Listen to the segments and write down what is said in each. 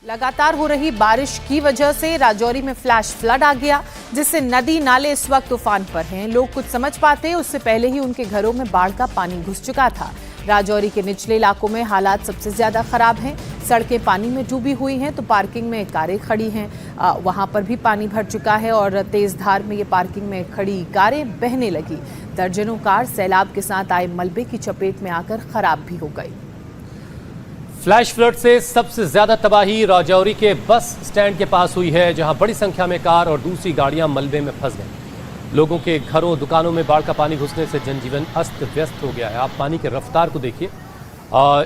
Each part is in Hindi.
लगातार हो रही बारिश की वजह से राजौरी में फ्लैश फ्लड आ गया, जिससे नदी नाले इस वक्त तूफान पर हैं। लोग कुछ समझ पाते उससे पहले ही उनके घरों में बाढ़ का पानी घुस चुका था। राजौरी के निचले इलाकों में हालात सबसे ज्यादा खराब हैं। सड़कें पानी में डूबी हुई हैं तो पार्किंग में कारें खड़ी हैं, वहां पर भी पानी भर चुका है और तेज धार में ये पार्किंग में खड़ी कारें बहने लगी। दर्जनों कार सैलाब के साथ आए मलबे की चपेट में आकर खराब भी हो गई। फ्लैश फ्लड से सबसे ज्यादा तबाही राजौरी के बस स्टैंड के पास हुई है, जहां बड़ी संख्या में कार और दूसरी गाड़ियां मलबे में फंस गई। लोगों के घरों दुकानों में बाढ़ का पानी घुसने से जनजीवन अस्त व्यस्त हो गया है। आप पानी के रफ्तार को देखिए,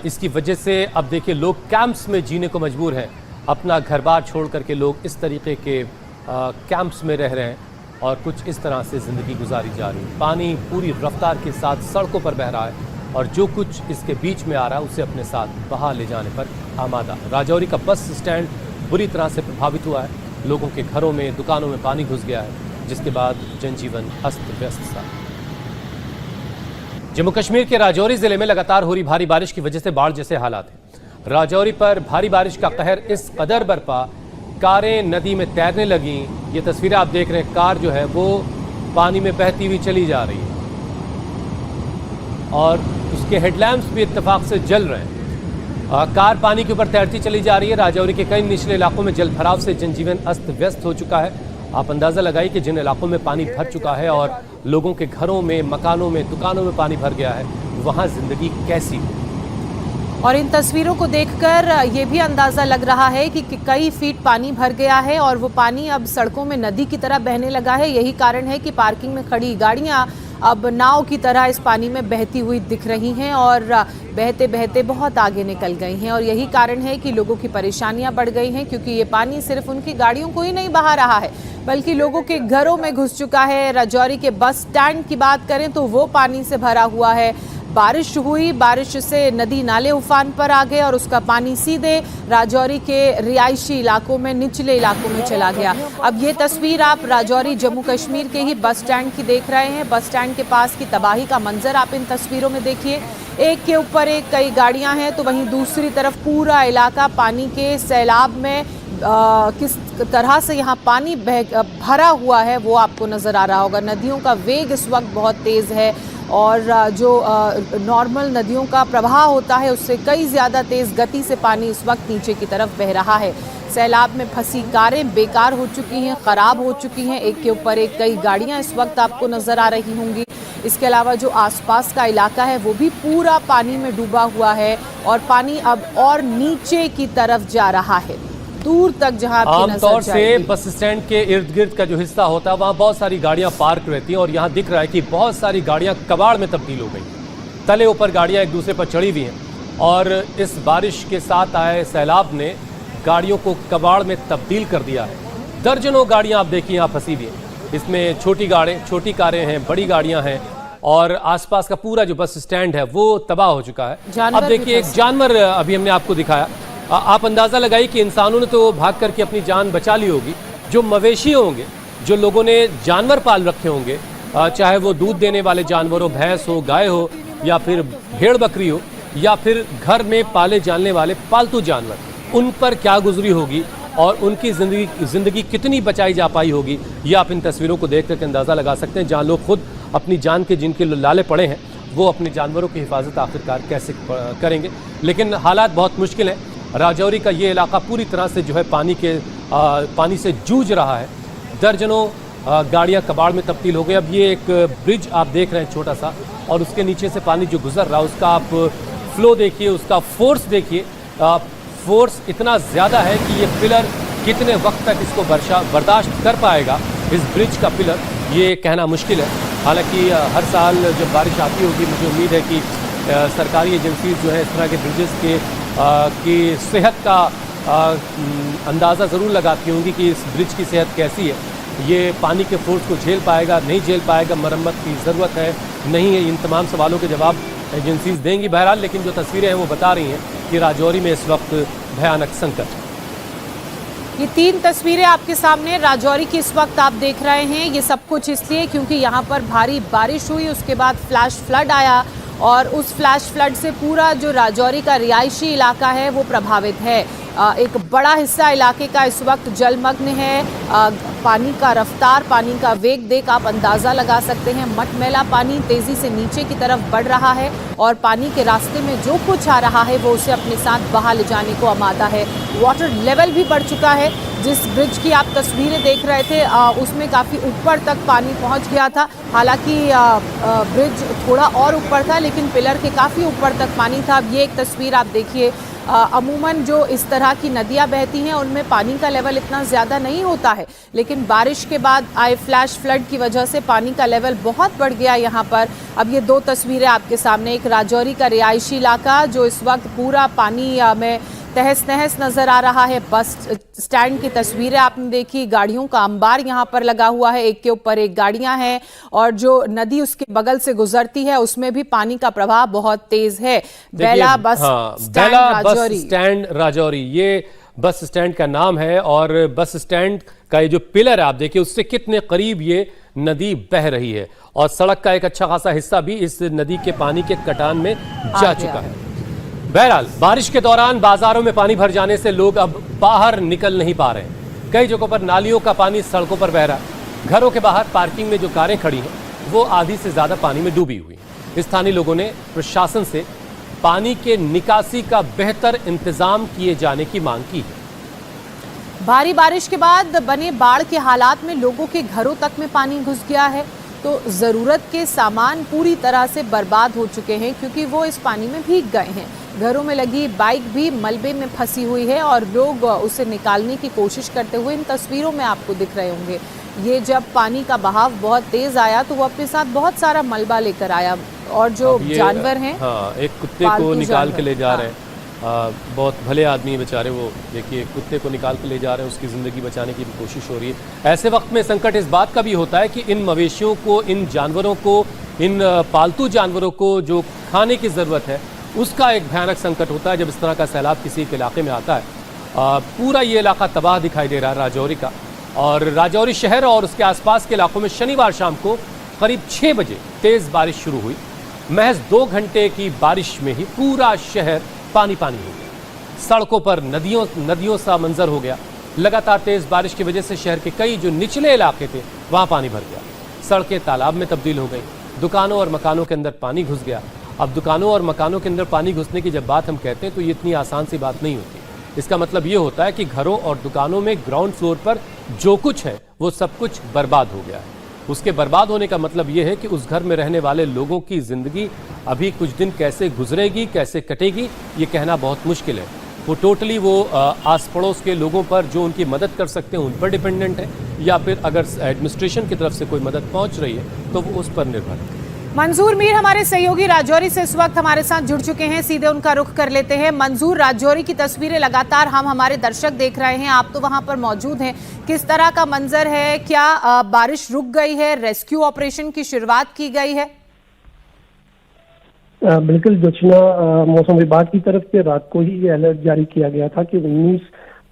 इसकी वजह से अब देखिए लोग कैंप्स में जीने को मजबूर हैं। अपना घर बार छोड़ करके लोग इस तरीके के कैंप्स में रह रहे हैं और कुछ इस तरह से ज़िंदगी गुजारी जा रही है। पानी पूरी रफ्तार के साथ सड़कों पर बह रहा है और जो कुछ इसके बीच में आ रहा है उसे अपने साथ बहा ले जाने पर आमादा। राजौरी का बस स्टैंड बुरी तरह से प्रभावित हुआ है। लोगों के घरों में दुकानों में पानी घुस गया है, जिसके बाद जनजीवन अस्त व्यस्त था। जम्मू कश्मीर के राजौरी जिले में लगातार हो रही भारी बारिश की वजह से बाढ़ जैसे हालात हैं। राजौरी पर भारी बारिश का कहर इस कदर बरपा, कारें नदी में तैरने लगी। ये तस्वीरें आप देख रहे हैं, कार जो है वो पानी में बहती हुई चली जा रही है और उसके हेडलैम्प्स भी इत्तेफाक से जल रहे हैं। कार पानी के ऊपर तैरती चली जा रही है। राजौरी के कई निचले इलाकों में जल भराव से जनजीवन अस्त व्यस्त हो चुका है। आप अंदाज़ा लगाइए कि जिन इलाकों में पानी भर चुका है और लोगों के घरों में, मकानों में, दुकानों में पानी भर गया है, वहाँ ज़िंदगी कैसी हो। और इन तस्वीरों को देखकर ये भी अंदाज़ा लग रहा है कि कई फीट पानी भर गया है और वो पानी अब सड़कों में नदी की तरह बहने लगा है। यही कारण है कि पार्किंग में खड़ी गाड़ियाँ अब नाव की तरह इस पानी में बहती हुई दिख रही हैं और बहते बहते बहुत आगे निकल गई हैं। और यही कारण है कि लोगों की परेशानियां बढ़ गई हैं, क्योंकि ये पानी सिर्फ उनकी गाड़ियों को ही नहीं बहा रहा है बल्कि लोगों के घरों में घुस चुका है। राजौरी के बस स्टैंड की बात करें तो वो पानी से भरा हुआ है। बारिश हुई, बारिश से नदी नाले उफान पर आ गए और उसका पानी सीधे राजौरी के रिहायशी इलाकों में, निचले इलाकों में चला गया। अब ये तस्वीर आप राजौरी जम्मू कश्मीर के ही बस स्टैंड की देख रहे हैं। बस स्टैंड के पास की तबाही का मंजर आप इन तस्वीरों में देखिए। एक के ऊपर एक कई गाड़ियां हैं तो वहीं दूसरी तरफ पूरा इलाका पानी के सैलाब में किस तरह से यहाँ पानी भरा हुआ है वो आपको नज़र आ रहा होगा। नदियों का वेग इस वक्त बहुत तेज़ है और जो नॉर्मल नदियों का प्रवाह होता है उससे कई ज़्यादा तेज़ गति से पानी इस वक्त नीचे की तरफ बह रहा है। सैलाब में फंसी कारें बेकार हो चुकी हैं, ख़राब हो चुकी हैं। एक के ऊपर एक कई गाड़ियां इस वक्त आपको नज़र आ रही होंगी। इसके अलावा जो आसपास का इलाका है वो भी पूरा पानी में डूबा हुआ है और पानी अब और नीचे की तरफ जा रहा है, दूर तक जहां आमतौर से बस स्टैंड के इर्द गिर्द का जो हिस्सा होता है वहां बहुत सारी गाड़ियां पार्क रहती हैं और यहां दिख रहा है कि बहुत सारी गाड़ियां कबाड़ में तब्दील हो गई। तले ऊपर गाड़ियां एक दूसरे पर चढ़ी हुई हैं और इस बारिश के साथ आए सैलाब ने गाड़ियों को कबाड़ में तब्दील कर दिया है। दर्जनों गाड़ियां आप देखिए यहाँ फंसी हुई हैं। इसमें छोटी कारें हैं, बड़ी गाड़ियां हैं और आसपास का पूरा जो बस स्टैंड है वो तबाह हो चुका है। अब देखिए एक जानवर अभी हमने आपको दिखाया, आप अंदाज़ा लगाइए कि इंसानों ने तो भाग करके अपनी जान बचा ली होगी। जो मवेशी होंगे, जो लोगों ने जानवर पाल रखे होंगे, चाहे वो दूध देने वाले जानवर हो, भैंस हो, गाय हो या फिर भेड़ बकरी हो या फिर घर में पाले जाने वाले पालतू जानवर, उन पर क्या गुजरी होगी और उनकी ज़िंदगी कितनी बचाई जा पाई होगी, ये आप इन तस्वीरों को देख करके अंदाज़ा लगा सकते हैं। जहाँ लोग खुद अपनी जान के जिनके लाले पड़े हैं वो अपने जानवरों की हिफाजत आखिरकार कैसे करेंगे। लेकिन हालात बहुत मुश्किल हैं। राजौरी का ये इलाका पूरी तरह से जो है पानी से जूझ रहा है। दर्जनों गाड़ियां कबाड़ में तब्दील हो गई। अब ये एक ब्रिज आप देख रहे हैं छोटा सा और उसके नीचे से पानी जो गुजर रहा है उसका आप फ्लो देखिए, उसका फोर्स देखिए। फोर्स इतना ज़्यादा है कि ये पिलर कितने वक्त तक इसको बर्दाश्त कर पाएगा, इस ब्रिज का पिलर, ये कहना मुश्किल है। हालांकि हर साल जब बारिश आती होगी मुझे उम्मीद है कि सरकारी एजेंसी जो है इस तरह के ब्रिजेस की सेहत का अंदाज़ा ज़रूर लगाती होंगी कि इस ब्रिज की सेहत कैसी है, ये पानी के फोर्स को झेल पाएगा, नहीं झेल पाएगा, मरम्मत की ज़रूरत है, नहीं है। इन तमाम सवालों के जवाब एजेंसीज देंगी बहरहाल। लेकिन जो तस्वीरें हैं वो बता रही हैं कि राजौरी में इस वक्त भयानक संकट। ये 3 तस्वीरें आपके सामने राजौरी की इस वक्त आप देख रहे हैं। ये सब कुछ इसलिए क्योंकि यहाँ पर भारी बारिश हुई, उसके बाद फ्लैश फ्लड आया और उस फ्लैश फ्लड से पूरा जो राजौरी का रिहायशी इलाका है वो प्रभावित है। एक बड़ा हिस्सा इलाके का इस वक्त जलमग्न है। पानी का रफ्तार, पानी का वेग देख आप अंदाज़ा लगा सकते हैं। मटमैला पानी तेज़ी से नीचे की तरफ बढ़ रहा है और पानी के रास्ते में जो कुछ आ रहा है वो उसे अपने साथ बहा ले जाने को आमादा है। वाटर लेवल भी बढ़ चुका है। जिस ब्रिज की आप तस्वीरें देख रहे थे उसमें काफ़ी ऊपर तक पानी पहुंच गया था। हालांकि ब्रिज थोड़ा और ऊपर था लेकिन पिलर के काफ़ी ऊपर तक पानी था। अब ये एक तस्वीर आप देखिए। अमूमन जो इस तरह की नदियां बहती हैं उनमें पानी का लेवल इतना ज़्यादा नहीं होता है, लेकिन बारिश के बाद आए फ्लैश फ्लड की वजह से पानी का लेवल बहुत बढ़ गया यहाँ पर। अब ये दो तस्वीरें आपके सामने, एक राजौरी का रिहायशी इलाका जो इस वक्त पूरा पानी में तहस नहस नजर आ रहा है। बस स्टैंड की तस्वीरें आपने देखी, गाड़ियों का अंबार यहाँ पर लगा हुआ है, एक के ऊपर एक गाड़ियां हैं और जो नदी उसके बगल से गुजरती है उसमें भी पानी का प्रवाह बहुत तेज है। बेला बस स्टैंड राजौरी, ये बस स्टैंड का नाम है और बस स्टैंड का ये जो पिलर है आप देखिए उससे कितने करीब ये नदी बह रही है और सड़क का एक अच्छा खासा हिस्सा भी इस नदी के पानी के कटान में जा चुका है। बहरहाल बारिश के दौरान बाजारों में पानी भर जाने से लोग अब बाहर निकल नहीं पा रहे हैं। कई जगहों पर नालियों का पानी सड़कों पर बह रहा है। घरों के बाहर पार्किंग में जो कारें खड़ी हैं वो आधी से ज्यादा पानी में डूबी हुई हैं। स्थानीय लोगों ने प्रशासन से पानी के निकासी का बेहतर इंतजाम किए जाने की मांग की है। भारी बारिश के बाद बने बाढ़ के हालात में लोगों के घरों तक में पानी घुस गया है, तो ज़रूरत के सामान पूरी तरह से बर्बाद हो चुके हैं क्योंकि वो इस पानी में भीग गए हैं। घरों में लगी बाइक भी मलबे में फंसी हुई है और लोग उसे निकालने की कोशिश करते हुए इन तस्वीरों में आपको दिख रहे होंगे। ये जब पानी का बहाव बहुत तेज आया तो वो अपने साथ बहुत सारा मलबा लेकर आया और जो जानवर हैं, हाँ, एक कुत्ते को निकाल के ले जा रहे हैं। बहुत भले आदमी बेचारे, वो देखिए कुत्ते को निकाल के ले जा रहे हैं, उसकी ज़िंदगी बचाने की भी कोशिश हो रही है। ऐसे वक्त में संकट इस बात का भी होता है कि इन मवेशियों को, इन जानवरों को, इन पालतू जानवरों को जो खाने की ज़रूरत है उसका एक भयानक संकट होता है जब इस तरह का सैलाब किसी के इलाके में आता है। पूरा ये इलाका तबाह दिखाई दे रहा है राजौरी का। और राजौरी शहर और उसके आसपास के इलाकों में शनिवार शाम को करीब 6 बजे तेज़ बारिश शुरू हुई। महज 2 घंटे की बारिश में ही पूरा शहर पानी पानी हो गया। सड़कों पर नदियों सा मंजर हो गया। लगातार तेज बारिश की वजह से शहर के कई जो निचले इलाके थे वहां पानी भर गया। सड़कें तालाब में तब्दील हो गई। दुकानों और मकानों के अंदर पानी घुस गया। अब दुकानों और मकानों के अंदर पानी घुसने की जब बात हम कहते हैं तो ये इतनी आसान सी बात नहीं होती। इसका मतलब ये होता है कि घरों और दुकानों में ग्राउंड फ्लोर पर जो कुछ है वो सब कुछ बर्बाद हो गया है। उसके बर्बाद होने का मतलब ये है कि उस घर में रहने वाले लोगों की जिंदगी अभी कुछ दिन कैसे गुजरेगी, कैसे कटेगी, ये कहना बहुत मुश्किल है। वो टोटली वो आस पड़ोस के लोगों पर जो उनकी मदद कर सकते हैं उन पर डिपेंडेंट है, या फिर अगर एडमिनिस्ट्रेशन की तरफ से कोई मदद पहुंच रही है तो वो उस पर निर्भर है। मंजूर मीर हमारे सहयोगी राजौरी से इस वक्त हमारे साथ जुड़ चुके हैं, सीधे उनका रुख कर लेते हैं। मंजूर, राजौरी की तस्वीरें लगातार हम हमारे दर्शक देख रहे हैं, आप तो वहां पर मौजूद हैं। किस तरह का मंजर है? क्या बारिश रुक गई है? रेस्क्यू ऑपरेशन की शुरुआत की गई है? बिल्कुल दक्षिणा मौसम विभाग की तरफ से रात को ही ये अलर्ट जारी किया गया था कि 19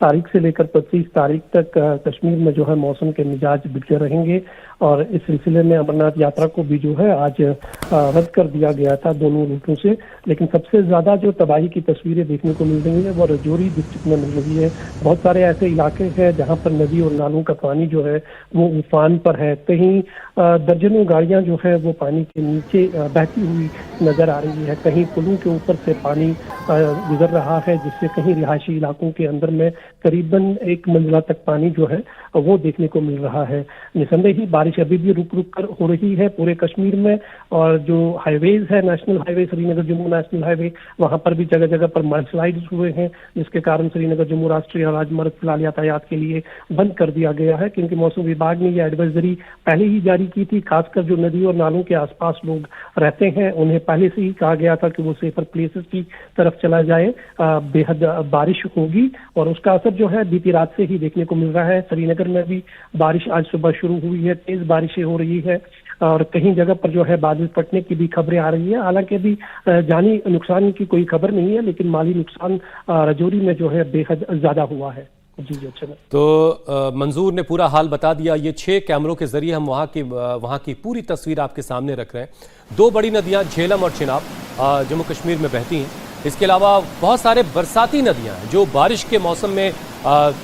तारीख से लेकर 25 तारीख तक कश्मीर में जो है मौसम के मिजाज बिगड़े रहेंगे और इस सिलसिले में अमरनाथ यात्रा को भी जो है आज रद्द कर दिया गया था दोनों रूटों से। लेकिन सबसे ज्यादा जो तबाही की तस्वीरें देखने को मिल रही है वो राजौरी डिस्ट्रिक्ट में मिल रही है। बहुत सारे ऐसे इलाके हैं जहां पर नदी और नालों का पानी जो है वो उफान पर है। कहीं दर्जनों गाड़ियां जो है वो पानी के नीचे बहती हुई नजर आ रही है। कहीं पुलों के ऊपर से पानी गुजर रहा है जिससे कहीं रिहायशी इलाकों के अंदर में करीबन 1 मंजिला तक पानी जो है वो देखने को मिल रहा है। निसंदेह ही बारिश अभी भी रुक रुक कर हो रही है पूरे कश्मीर में। और जो हाईवेज है, national highway Srinagar Jammu national highway, वहां पर भी जगह जगह पर मलस्लाइड्स हुए हैं जिसके कारण श्रीनगर जम्मू राष्ट्रीय राजमार्ग फिलहाल यातायात के लिए बंद कर दिया गया है। क्योंकि मौसम विभाग ने यह एडवाइजरी पहले ही जारी की थी। खासकर जो नदी और नालों के आसपास लोग रहते हैं उन्हें पहले से ही कहा गया था कि वो सेफर प्लेसेस की तरफ चला जाए। बेहद बारिश होगी और उसका असर जो है बीती रात से ही देखने को मिल रहा है। श्रीनगर में भी बारिश आज सुबह शुरू हुई है, तेज बारिशें हो रही है और कहीं जगह पर जो है बादल फटने की भी खबरें आ रही है। हालांकि अभी जानी नुकसान की कोई खबर नहीं है, लेकिन माली नुकसान राजौरी में जो है बेहद ज्यादा हुआ है। जी अच्छा। तो मंजूर ने पूरा हाल बता दिया। ये 6 कैमरों के जरिए हम वहाँ की पूरी तस्वीर आपके सामने रख रहे हैं। 2 बड़ी नदियाँ झेलम और चिनाब जम्मू कश्मीर में बहती हैं। इसके अलावा बहुत सारे बरसाती नदियाँ हैं जो बारिश के मौसम में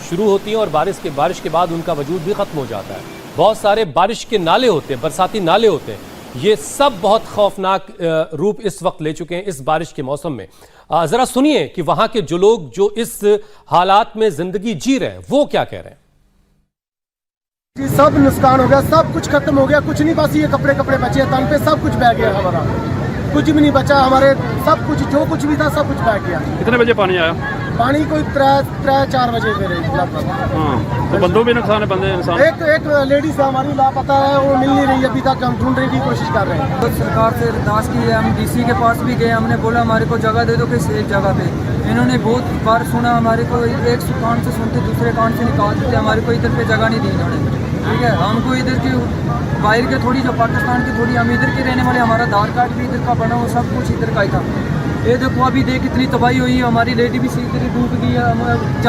शुरू होती हैं और बारिश के बाद उनका वजूद भी ख़त्म हो जाता है। बहुत सारे बारिश के नाले होते हैं, बरसाती नाले होते हैं। ये सब बहुत खौफनाक रूप इस वक्त ले चुके हैं इस बारिश के मौसम में। ज़रा सुनिए कि वहाँ के जो लोग जो इस हालात में ज़िंदगी जी रहे हैं वो क्या कह रहे हैं। जी सब नुकसान हो गया, सब कुछ खत्म हो गया, कुछ नहीं बस ये कपड़े बचे हैं तन पे, सब कुछ बह गया हमारा, कुछ भी नहीं बचा हमारे, सब कुछ जो कुछ भी था सब कुछ बह गया। कितने बजे पानी आया? पानी कोई 3-4 बजे मेरे लगभग। हाँ, तो बंदों भी नुकसान है, बंदे नुकसान। एक लेडीज हमारी लापता है, वो मिल नहीं रही, अभी तक हम ढूंढने की कोशिश कर रहे हैं। तो सरकार से अरदास की है, हम डीसी के पास भी गए, हमने बोला हमारे को जगह दे दो किसी एक जगह पे। इन्होंने बहुत बार सुना, हमारे को एक कान से सुनते दूसरे कान से निकाल देते, हमारे को इधर पे जगह नहीं दी इन्होंने। ठीक है, हमको इधर के बाहर के थोड़ी, जो पाकिस्तान की थोड़ी, हम इधर के रहने वाले, हमारा आधार कार्ड भी इधर का बना, वो सब कुछ इधर का ही था। ये देखो अभी देख इतनी तबाही हुई है, हमारी लेडी भी इधर डूब गई है।